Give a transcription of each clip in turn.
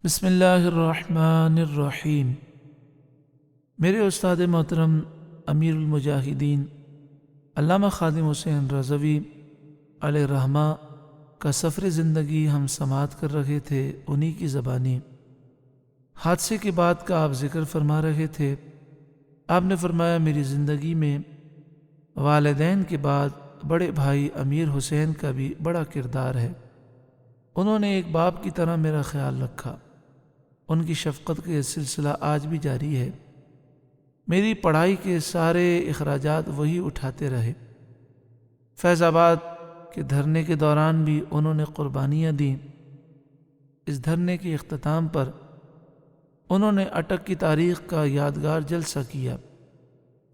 بسم اللہ الرحمن الرحیم۔ میرے استاد محترم امیر المجاہدین علامہ خادم حسین رضوی علیہ رحمہ کا سفر زندگی ہم سماعت کر رہے تھے، انہی کی زبانی حادثے کے بعد کا آپ ذکر فرما رہے تھے۔ آپ نے فرمایا میری زندگی میں والدین کے بعد بڑے بھائی امیر حسین کا بھی بڑا کردار ہے۔ انہوں نے ایک باپ کی طرح میرا خیال رکھا، ان کی شفقت کا یہ سلسلہ آج بھی جاری ہے۔ میری پڑھائی کے سارے اخراجات وہی اٹھاتے رہے۔ فیض آباد کے دھرنے کے دوران بھی انہوں نے قربانیاں دیں۔ اس دھرنے کے اختتام پر انہوں نے اٹک کی تاریخ کا یادگار جلسہ کیا۔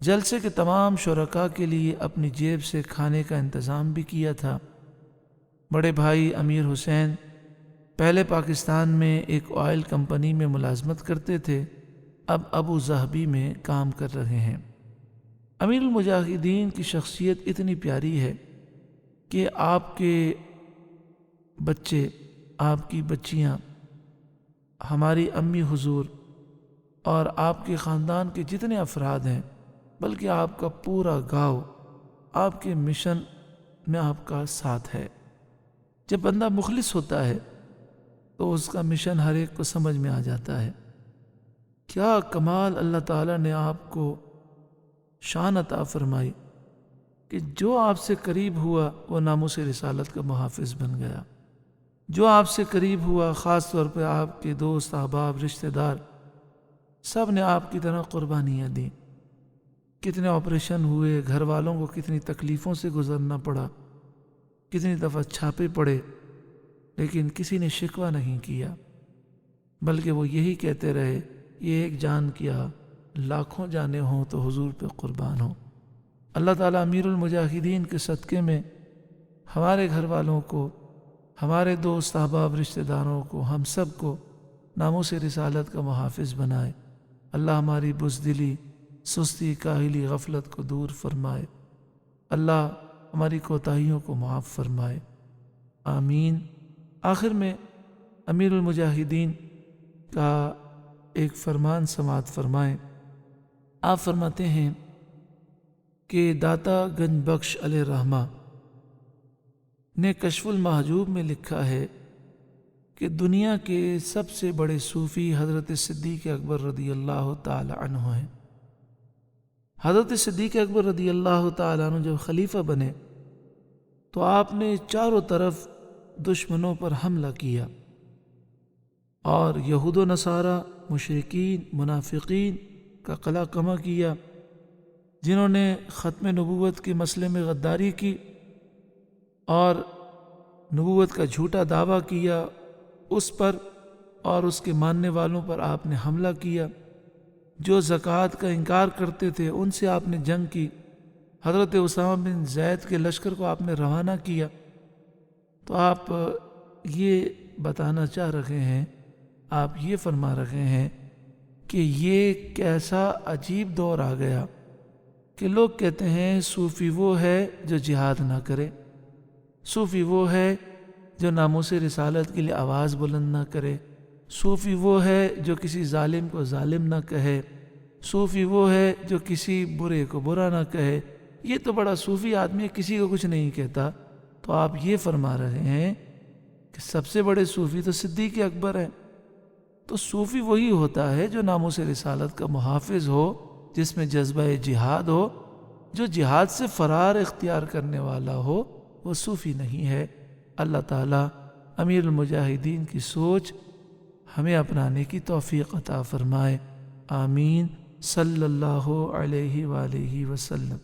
جلسے کے تمام شرکاء کے لیے اپنی جیب سے کھانے کا انتظام بھی کیا تھا۔ بڑے بھائی امیر حسین پہلے پاکستان میں ایک آئل کمپنی میں ملازمت کرتے تھے، اب ابو ظہبی میں کام کر رہے ہیں۔ امیر المجاہدین کی شخصیت اتنی پیاری ہے کہ آپ کے بچے، آپ کی بچیاں، ہماری امی حضور اور آپ کے خاندان کے جتنے افراد ہیں، بلکہ آپ کا پورا گاؤں آپ کے مشن میں آپ کا ساتھ ہے۔ جب بندہ مخلص ہوتا ہے تو اس کا مشن ہر ایک کو سمجھ میں آ جاتا ہے۔ کیا کمال اللہ تعالیٰ نے آپ کو شان عطا فرمائی کہ جو آپ سے قریب ہوا وہ ناموس رسالت کا محافظ بن گیا۔ جو آپ سے قریب ہوا، خاص طور پہ آپ کے دوست، احباب، رشتہ دار، سب نے آپ کی طرح قربانیاں دیں۔ کتنے آپریشن ہوئے، گھر والوں کو کتنی تکلیفوں سے گزرنا پڑا، کتنی دفعہ چھاپے پڑے، لیکن کسی نے شکوہ نہیں کیا، بلکہ وہ یہی کہتے رہے، یہ ایک جان کیا لاکھوں جانیں ہوں تو حضور پہ قربان ہوں۔ اللہ تعالیٰ امیر المجاہدین کے صدقے میں ہمارے گھر والوں کو، ہمارے دوست احباب، رشتہ داروں کو، ہم سب کو ناموس رسالت کا محافظ بنائے۔ اللہ ہماری بزدلی، سستی، کاہلی، غفلت کو دور فرمائے۔ اللہ ہماری کوتاہیوں کو معاف فرمائے، آمین۔ آخر میں امیر المجاہدین کا ایک فرمان سماعت فرمائیں۔ آپ فرماتے ہیں کہ داتا گنج بخش علیہ رحمہ نے کشف المحجوب میں لکھا ہے کہ دنیا کے سب سے بڑے صوفی حضرت صدیق اکبر رضی اللہ تعالی عنہ ہیں۔ حضرت صدیق اکبر رضی اللہ تعالی عنہ جب خلیفہ بنے تو آپ نے چاروں طرف دشمنوں پر حملہ کیا اور یہود و نصارہ، مشرکین، منافقین کا قلع کما کیا، جنہوں نے ختم نبوت کے مسئلے میں غداری کی اور نبوت کا جھوٹا دعویٰ کیا، اس پر اور اس کے ماننے والوں پر آپ نے حملہ کیا۔ جو زکوٰۃ کا انکار کرتے تھے ان سے آپ نے جنگ کی۔ حضرت اسامہ بن زید کے لشکر کو آپ نے روانہ کیا۔ تو آپ یہ بتانا چاہ رہے ہیں، آپ یہ فرما رہے ہیں کہ یہ کیسا عجیب دور آ گیا کہ لوگ کہتے ہیں صوفی وہ ہے جو جہاد نہ کرے، صوفی وہ ہے جو ناموس رسالت کے لیے آواز بلند نہ کرے، صوفی وہ ہے جو کسی ظالم کو ظالم نہ کہے، صوفی وہ ہے جو کسی برے کو برا نہ کہے۔ یہ تو بڑا صوفی آدمی ہے، کسی کو کچھ نہیں کہتا۔ تو آپ یہ فرما رہے ہیں کہ سب سے بڑے صوفی تو صدیق اکبر ہیں۔ تو صوفی وہی ہوتا ہے جو ناموس رسالت کا محافظ ہو، جس میں جذبہ جہاد ہو، جو جہاد سے فرار اختیار کرنے والا ہو، وہ صوفی نہیں ہے۔ اللہ تعالیٰ امیر المجاہدین کی سوچ ہمیں اپنانے کی توفیق عطا فرمائے، آمین۔ صلی اللہ علیہ وآلہ وسلم۔